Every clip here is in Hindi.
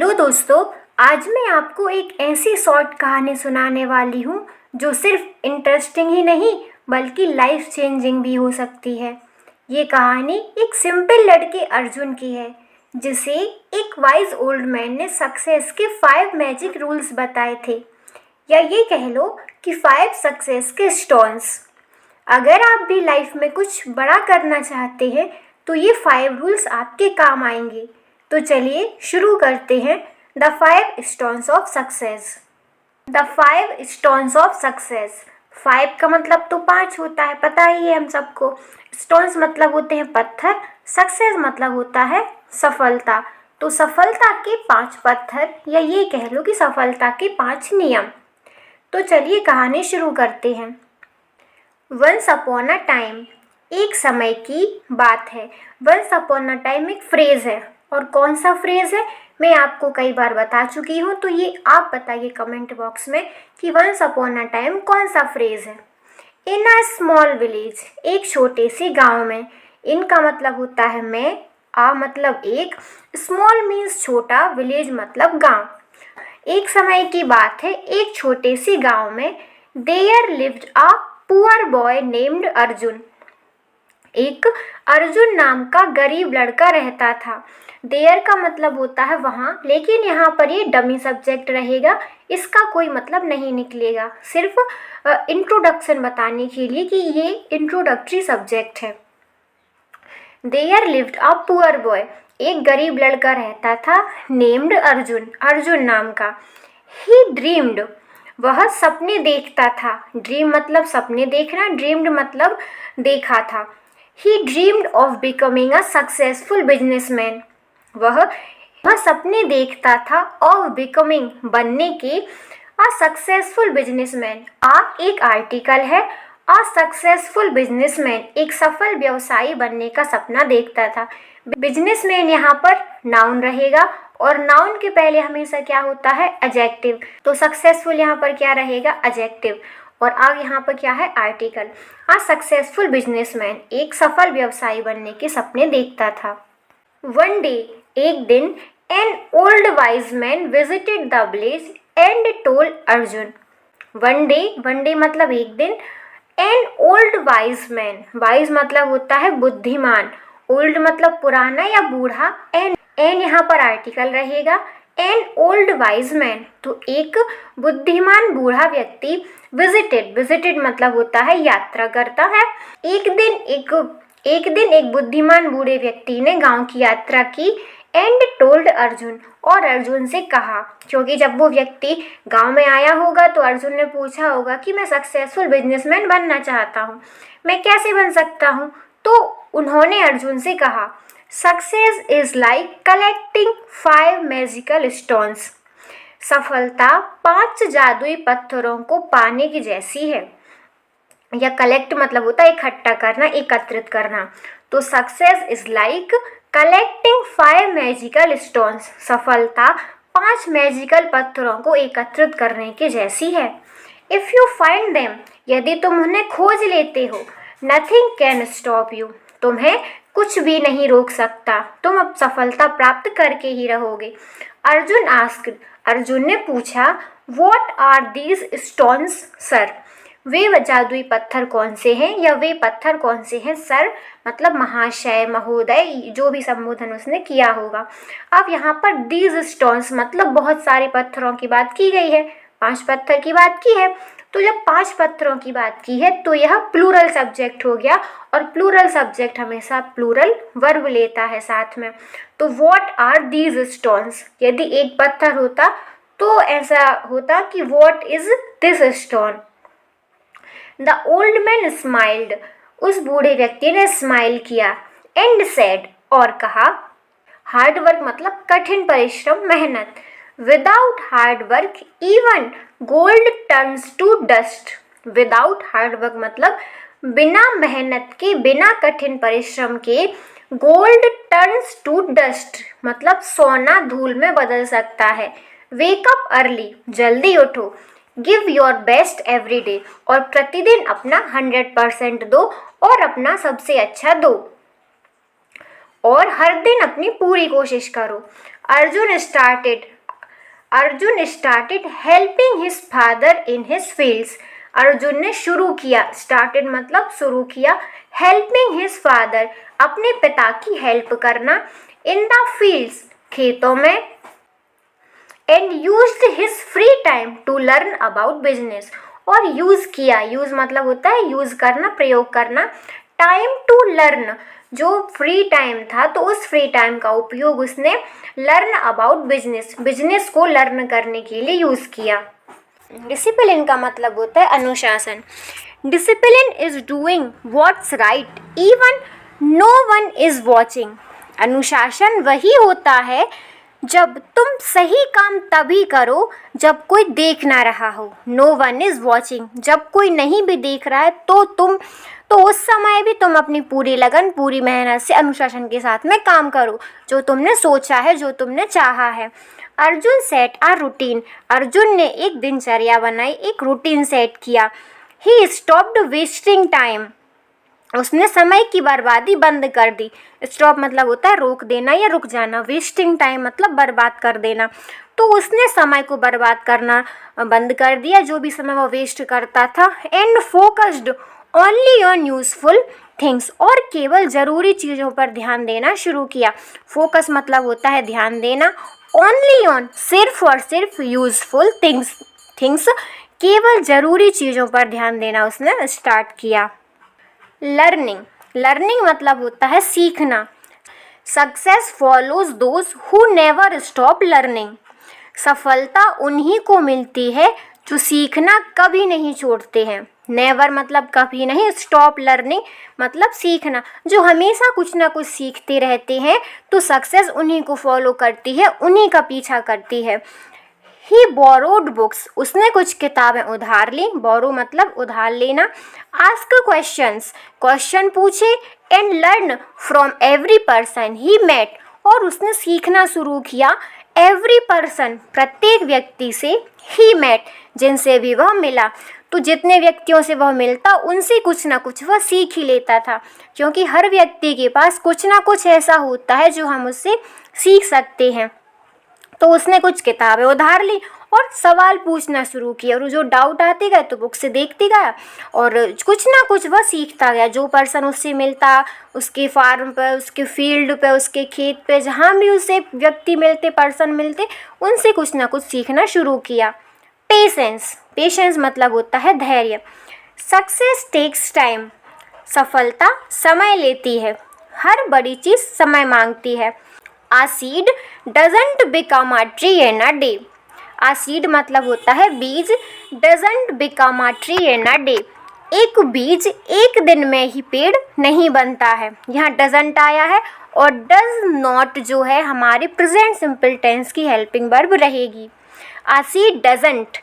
हेलो दोस्तों, आज मैं आपको एक ऐसी शॉर्ट कहानी सुनाने वाली हूँ जो सिर्फ इंटरेस्टिंग ही नहीं बल्कि लाइफ चेंजिंग भी हो सकती है। ये कहानी एक सिंपल लड़के अर्जुन की है जिसे एक वाइज ओल्ड मैन ने सक्सेस के 5 मैजिक रूल्स बताए थे, या ये कह लो कि 5 सक्सेस के स्टोन्स। अगर आप भी लाइफ में कुछ बड़ा करना चाहते हैं तो ये 5 रूल्स आपके काम आएंगे। तो चलिए शुरू करते हैं the 5 stones of success. The 5 stones of success. 5 का मतलब तो 5 होता है, पता ही है हम सबको। स्टोन्स मतलब होते हैं पत्थर, सक्सेस मतलब होता है सफलता। तो सफलता के 5 पत्थर, या ये कह लो कि सफलता के 5 नियम। तो चलिए कहानी शुरू करते हैं। वंस अपॉन अ टाइम, एक समय की बात है। वंस अपॉन अ टाइम एक फ्रेज है, और कौन सा फ्रेज है मैं आपको कई बार बता चुकी हूँ, तो ये आप बताइए कमेंट बॉक्स में कि वंस अपॉन अ टाइम कौन सा फ्रेज है। इन अ स्मॉल विलेज, एक छोटे से गांव में। इन का मतलब होता है मैं, आ मतलब एक, स्मॉल मीन्स छोटा, विलेज मतलब गांव। एक समय की बात है, एक छोटे से गांव में there lived a poor boy named Arjun. एक अर्जुन नाम का गरीब लड़का रहता था। देयर का मतलब होता है वहाँ, लेकिन यहाँ पर ये डमी सब्जेक्ट रहेगा, इसका कोई मतलब नहीं निकलेगा, सिर्फ इंट्रोडक्शन बताने के लिए कि ये इंट्रोडक्टरी सब्जेक्ट है। There lived a poor boy, एक गरीब लड़का रहता था, नेम्ड अर्जुन, अर्जुन नाम का। ही ड्रीम्ड, वह सपने देखता था। ड्रीम मतलब सपने देखना, ड्रीम्ड मतलब देखा था। He dreamed of becoming a successful businessman. वह सपने देखता था of becoming, बनने के, a successful businessman। आ एक आर्टिकल है, a successful businessman एक सफल व्यवसायी बनने का सपना देखता था। बिजनेसमैन यहाँ पर नाउन रहेगा, और नाउन के पहले हमेशा क्या होता है, एडजेक्टिव। तो सक्सेसफुल यहाँ पर क्या रहेगा, एडजेक्टिव, और अब यहाँ पर क्या है, आर्टिकल। आ सक्सेसफुल बिजनेसमैन एक सफल व्यवसायी बनने के सपने देखता था। वन डे, एक दिन, an old wise man visited the village and told Arjun. One day मतलब एक दिन, an old wise man, wise मतलब होता है बुद्धिमान, ओल्ड मतलब पुराना या बूढ़ा, एन यहाँ पर आर्टिकल रहेगा। एन ओल्ड वाइज मैन, तो एक बुद्धिमान बूढ़ा व्यक्ति, विजिटेड मतलब होता है यात्रा करता है। एक दिन एक बुद्धिमान बूढ़े व्यक्ति ने गांव की यात्रा की। एंड टोल्ड अर्जुन, और अर्जुन से कहा, क्योंकि जब वो व्यक्ति गांव में आया होगा तो अर्जुन ने पूछा होगा कि मैं सक्सेसफुल बिजनेसमैन बनना चाहता हूँ, मैं कैसे बन सकता हूँ। तो उन्होंने अर्जुन से कहा, success is like collecting 5 magical stones. सफलता 5 जादुई पत्थरों को पाने की जैसी है। या कलेक्ट मतलब होता है इकट्ठा करना, एकत्रित करना। तो success is like collecting 5 magical stones, सफलता 5 मैजिकल पत्थरों को एकत्रित करने की जैसी है। इफ यू फाइंड देम, यदि तुम उन्हें खोज लेते हो, नथिंग कैन स्टॉप यू, तुम्हें कुछ भी नहीं रोक सकता, तुम अब सफलता प्राप्त करके ही रहोगे। अर्जुन आस्क्ड, अर्जुन ने पूछा, what are these stones sir, वे जादुई पत्थर कौन से हैं, या वे पत्थर कौन से हैं सर, मतलब महाशय, महोदय, जो भी संबोधन उसने किया होगा। अब यहाँ पर दीज स्टोन्स मतलब बहुत सारे पत्थरों की बात की गई है, 5 पत्थर की बात की है। तो जब 5 पत्थरों की बात की है तो यह प्लूरल सब्जेक्ट हो गया, और प्लूरल सब्जेक्ट हमेशा प्लूरल वर्ब लेता है साथ में। तो व्हाट आर दीज स्टोन्स, यदि एक पत्थर होता तो ऐसा होता कि what is this stone. The old man smiled, उस बूढ़े व्यक्ति ने स्माइल किया। एंड सेड, और कहा, हार्ड वर्क मतलब कठिन परिश्रम, मेहनत। Without hard work even gold turns to dust. Without hard work मतलब बिना मेहनत के, बिना कठिन परिश्रम के, गोल्ड टर्न्स टू डस्ट मतलब सोना धूल में बदल सकता है। वेक अप अर्ली, जल्दी उठो। Give your best every day, और प्रतिदिन अपना 100% दो, और अपना सबसे अच्छा दो, और हर दिन अपनी पूरी कोशिश करो। Arjun started helping his father in his fields. Arjun ने शुरू किया, स्टार्टेड मतलब शुरू किया, हेल्पिंग हिज फादर अपने पिता की हेल्प करना, इन द फील्ड्स खेतों में, and used his free time to learn about business. और यूज किया, यूज मतलब होता है यूज करना, प्रयोग करना, टाइम टू लर्न जो फ्री टाइम था तो उस फ्री टाइम का उपयोग उसने लर्न अबाउट बिजनेस, बिजनेस को लर्न करने के लिए यूज किया। डिसिप्लिन का मतलब होता है अनुशासन। Discipline is doing what's right even know one is watching. अनुशासन वही होता है जब तुम सही काम तभी करो जब कोई देख ना रहा हो। नो वन इज वॉचिंग, जब कोई नहीं भी देख रहा है तो उस समय भी तुम अपनी पूरी लगन, पूरी मेहनत से अनुशासन के साथ में काम करो जो तुमने सोचा है, जो तुमने चाहा है। Arjun set a routine, Arjun ने एक दिनचर्या बनाई, एक रूटीन सेट किया। ही स्टॉप्ड वेस्टिंग टाइम, उसने समय की बर्बादी बंद कर दी। स्टॉप मतलब होता है रोक देना या रुक जाना, वेस्टिंग टाइम मतलब बर्बाद कर देना। तो उसने समय को बर्बाद करना बंद कर दिया, जो भी समय वो वेस्ट करता था। And focused only on useful things, और केवल ज़रूरी चीज़ों पर ध्यान देना शुरू किया। फोकस मतलब होता है ध्यान देना, ओनली ऑन सिर्फ और सिर्फ, यूजफुल थिंग्स केवल ज़रूरी चीज़ों पर ध्यान देना उसने स्टार्ट किया। लर्निंग मतलब होता है सीखना। Success follows those who never stop learning, सफलता उन्हीं को मिलती है जो सीखना कभी नहीं छोड़ते हैं। नेवर मतलब कभी नहीं, स्टॉप लर्निंग मतलब सीखना, जो हमेशा कुछ ना कुछ सीखते रहते हैं तो सक्सेस उन्हीं को फॉलो करती है, उन्हीं का पीछा करती है। ही बोरोड बुक्स, उसने कुछ किताबें उधार ली, बोरो मतलब उधार लेना। आस्क क्वेश्चंस, क्वेश्चन पूछे। And learn from every person he met, और उसने सीखना शुरू किया एवरी पर्सन, प्रत्येक व्यक्ति से, ही मेट जिनसे भी वह मिला। तो जितने व्यक्तियों से वह मिलता उनसे कुछ ना कुछ वह सीख ही लेता था, क्योंकि हर व्यक्ति के पास कुछ ना कुछ ऐसा होता है जो हम उससे सीख सकते हैं। तो उसने कुछ किताबें उधार ली और सवाल पूछना शुरू किया, और जो डाउट आते गए तो बुक से देखते गया और कुछ ना कुछ वह सीखता गया। जो पर्सन उससे मिलता, उसके फार्म पर, उसके फील्ड पे, उसके खेत पे, जहाँ भी उसे व्यक्ति मिलते, पर्सन मिलते, उनसे कुछ ना कुछ सीखना शुरू किया। पेशेंस मतलब होता है धैर्य। सक्सेस टेक्स टाइम, सफलता समय लेती है, हर बड़ी चीज़ समय मांगती है। A seed doesn't become a tree in a day. A seed मतलब होता है बीज, doesn't become a tree in a day. एक बीज एक दिन में ही पेड़ नहीं बनता है। यहाँ doesn't आया है और does not जो है हमारे प्रेजेंट सिंपल टेंस की हेल्पिंग वर्ब रहेगी। A seed doesn't,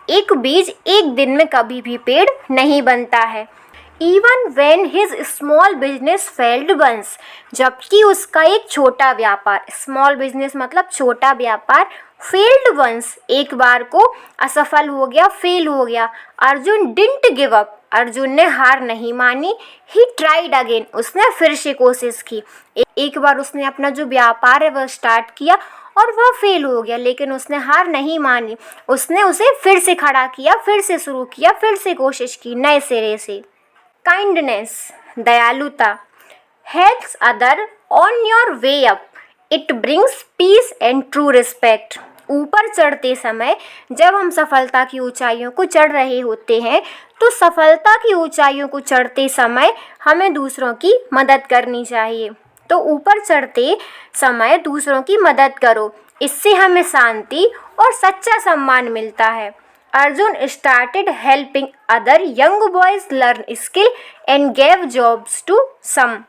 एक बीज एक दिन में कभी भी पेड़ नहीं बनता है। Even when his small business failed once, जबकि उसका एक छोटा व्यापार, स्मॉल बिजनेस मतलब छोटा व्यापार, failed once एक बार को असफल हो गया, फेल हो गया। Arjun didn't give up, Arjun ने हार नहीं मानी। He tried again, उसने फिर से कोशिश की। एक बार उसने अपना जो व्यापार है वह स्टार्ट किया और वह फेल हो गया, लेकिन उसने हार नहीं मानी, उसने उसे फिर से खड़ा किया, फिर से शुरू किया, फिर से कोशिश की नए सिरे से। काइंडनेस दयालुता, helps other on your way up, it brings peace and true respect. ऊपर चढ़ते समय जब हम सफलता की ऊंचाइयों को चढ़ रहे होते हैं तो सफलता की ऊंचाइयों को चढ़ते समय हमें दूसरों की मदद करनी चाहिए। तो ऊपर चढ़ते समय दूसरों की मदद करो, इससे हमें शांति और सच्चा सम्मान मिलता है। Arjun started helping other young boys learn skill and gave jobs to some.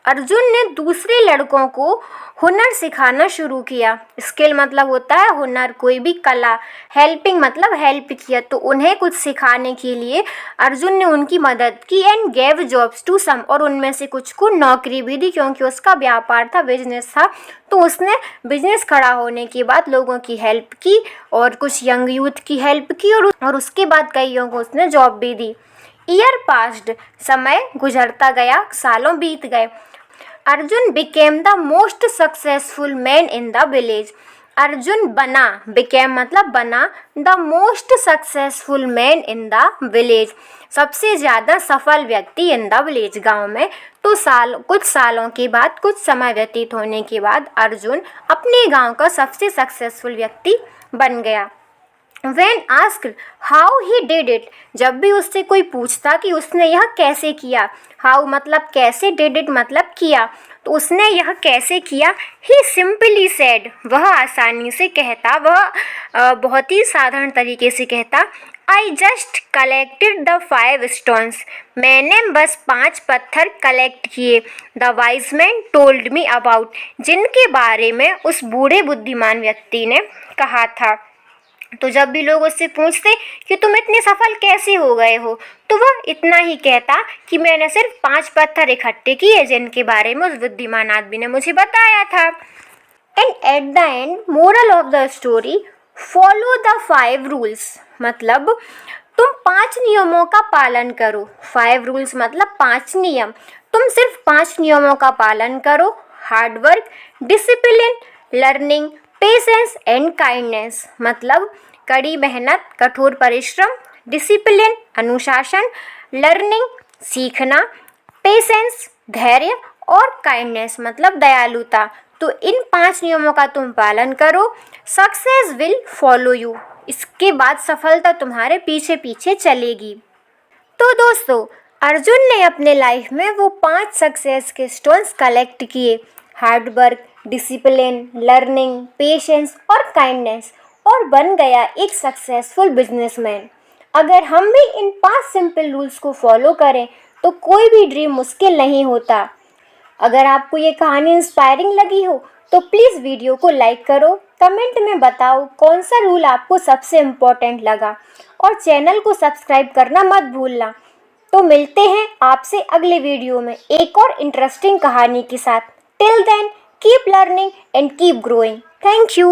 Arjun ने दूसरे लड़कों को हुनर सिखाना शुरू किया। स्किल मतलब होता है हुनर, कोई भी कला। हेल्पिंग मतलब हेल्प किया, तो उन्हें कुछ सिखाने के लिए अर्जुन ने उनकी मदद की। And gave jobs to some, और उनमें से कुछ को नौकरी भी दी, क्योंकि उसका व्यापार था, बिजनेस था, तो उसने बिजनेस खड़ा होने के बाद लोगों की हेल्प की और कुछ यंग यूथ की हेल्प की, और उसके बाद कईयों को उसने जॉब भी दी। ईयर पास्ड, समय गुजरता गया, सालों बीत गए। Arjun became the most successful man in the village. Arjun बना, बिकेम मतलब बना, the most successful man in the village, सबसे ज़्यादा सफल व्यक्ति इन द विलेज, गाँव में। तो कुछ सालों के बाद, कुछ समय व्यतीत होने के बाद अर्जुन अपने गांव का सबसे सक्सेसफुल व्यक्ति बन गया। When asked how he did it, जब भी उससे कोई पूछता कि उसने यह कैसे किया, how मतलब कैसे, did it मतलब किया, तो उसने यह कैसे किया, he simply said, वह आसानी से कहता, वह बहुत ही साधारण तरीके से कहता, I just collected the 5 stones, मैंने बस 5 पत्थर कलेक्ट किए, the wise man told me about, जिनके बारे में उस बूढ़े बुद्धिमान व्यक्ति ने कहा था। तो जब भी लोग उससे पूछते कि तुम इतने सफल कैसे हो गए हो, तो वह इतना ही कहता कि मैंने सिर्फ 5 पत्थर इकट्ठे किए जिनके बारे में उस बुद्धिमान आदमी ने मुझे बताया था। And at the end moral of the story, follow the 5 rules, मतलब तुम 5 नियमों का पालन करो। 5 रूल्स मतलब 5 नियम, तुम सिर्फ 5 नियमों का पालन करो। Hard work, discipline, learning, patience and kindness, मतलब कड़ी मेहनत, कठोर परिश्रम, डिसिप्लिन अनुशासन, लर्निंग सीखना, पेशेंस धैर्य और काइंडनेस मतलब दयालुता। तो इन 5 नियमों का तुम पालन करो, सक्सेस विल फॉलो यू, इसके बाद सफलता तुम्हारे पीछे पीछे चलेगी। तो दोस्तों, अर्जुन ने अपने लाइफ में वो 5 सक्सेस के स्टोन्स कलेक्ट किए, हार्डवर्क, डिसिप्लिन, लर्निंग, पेशेंस और काइंडनेस, और बन गया एक सक्सेसफुल बिजनेसमैन। अगर हम भी इन 5 सिंपल रूल्स को फॉलो करें तो कोई भी ड्रीम मुश्किल नहीं होता। अगर आपको ये कहानी इंस्पायरिंग लगी हो तो प्लीज़ वीडियो को लाइक करो, कमेंट में बताओ कौन सा रूल आपको सबसे इम्पोर्टेंट लगा, और चैनल को सब्सक्राइब करना मत भूलना। तो मिलते हैं आपसे अगले वीडियो में एक और इंटरेस्टिंग कहानी के साथ। Till then, keep learning and keep growing. Thank you.